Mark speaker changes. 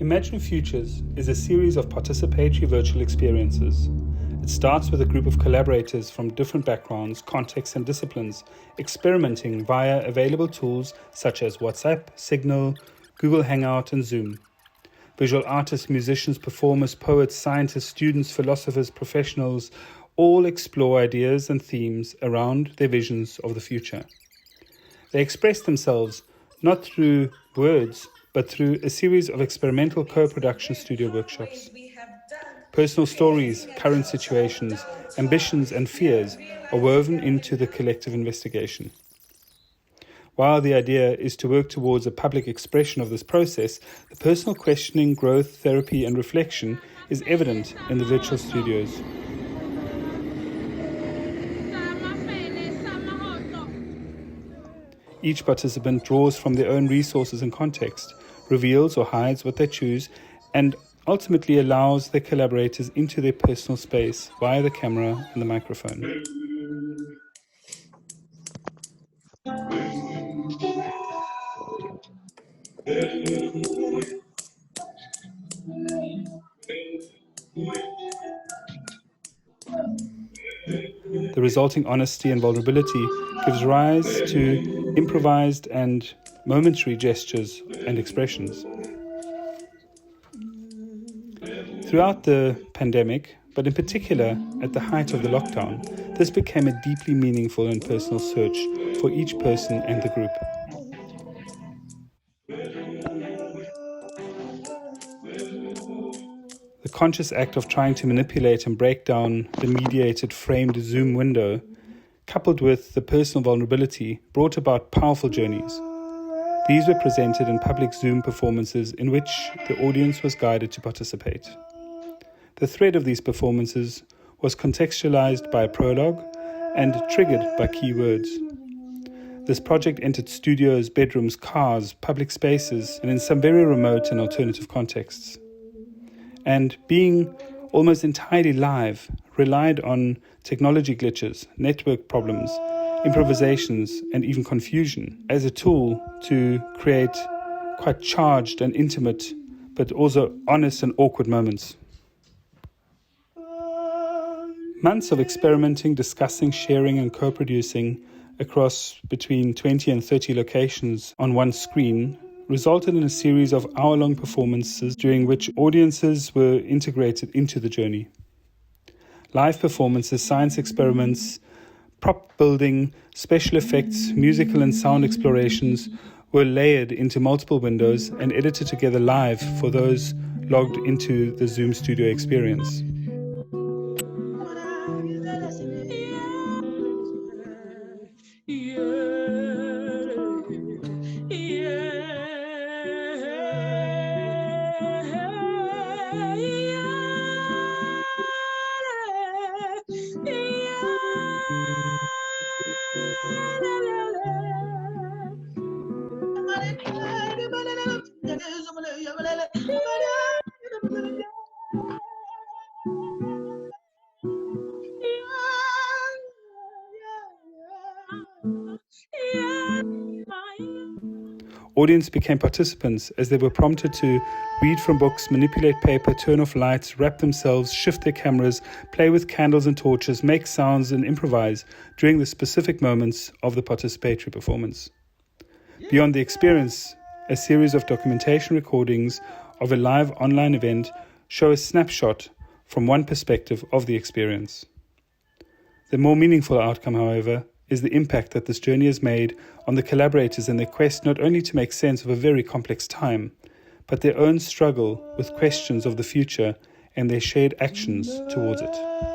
Speaker 1: Imagine Futures is a series of participatory virtual experiences. It starts with a group of collaborators from different backgrounds, contexts and disciplines, experimenting via available tools such as WhatsApp, Signal, Google Hangout and Zoom. Visual artists, musicians, performers, poets, scientists, students, philosophers, professionals all explore ideas and themes around their visions of the future. They express themselves not through words, but through a series of experimental co-production studio workshops. Personal stories, current situations, ambitions and fears are woven into the collective investigation. While the idea is to work towards a public expression of this process, the personal questioning, growth, therapy and reflection is evident in the virtual studios. Each participant draws from their own resources and context, reveals or hides what they choose, and ultimately allows their collaborators into their personal space via the camera and the microphone. The resulting honesty and vulnerability gives rise to improvised and momentary gestures and expressions. Throughout the pandemic, but in particular at the height of the lockdown, this became a deeply meaningful and personal search for each person and the group. The conscious act of trying to manipulate and break down the mediated framed Zoom window, coupled with the personal vulnerability, brought about powerful journeys. These were presented in public Zoom performances in which the audience was guided to participate. The thread of these performances was contextualized by a prologue and triggered by keywords. This project entered studios, bedrooms, cars, public spaces, and in some very remote and alternative contexts. And being almost entirely live, relied on technology glitches, network problems, improvisations, and even confusion as a tool to create quite charged and intimate, but also honest and awkward moments. Months of experimenting, discussing, sharing, and co-producing across between 20 and 30 locations on one screen resulted in a series of hour-long performances during which audiences were integrated into the journey. Live performances, science experiments, prop building, special effects, musical and sound explorations were layered into multiple windows and edited together live for those logged into the Zoom studio experience. Audience became participants as they were prompted to read from books, manipulate paper, turn off lights, wrap themselves, shift their cameras, play with candles and torches, make sounds and improvise during the specific moments of the participatory performance. Beyond the experience, a series of documentation recordings of a live online event show a snapshot from one perspective of the experience. The more meaningful outcome, however, is the impact that this journey has made on the collaborators in their quest not only to make sense of a very complex time, but their own struggle with questions of the future and their shared actions towards it.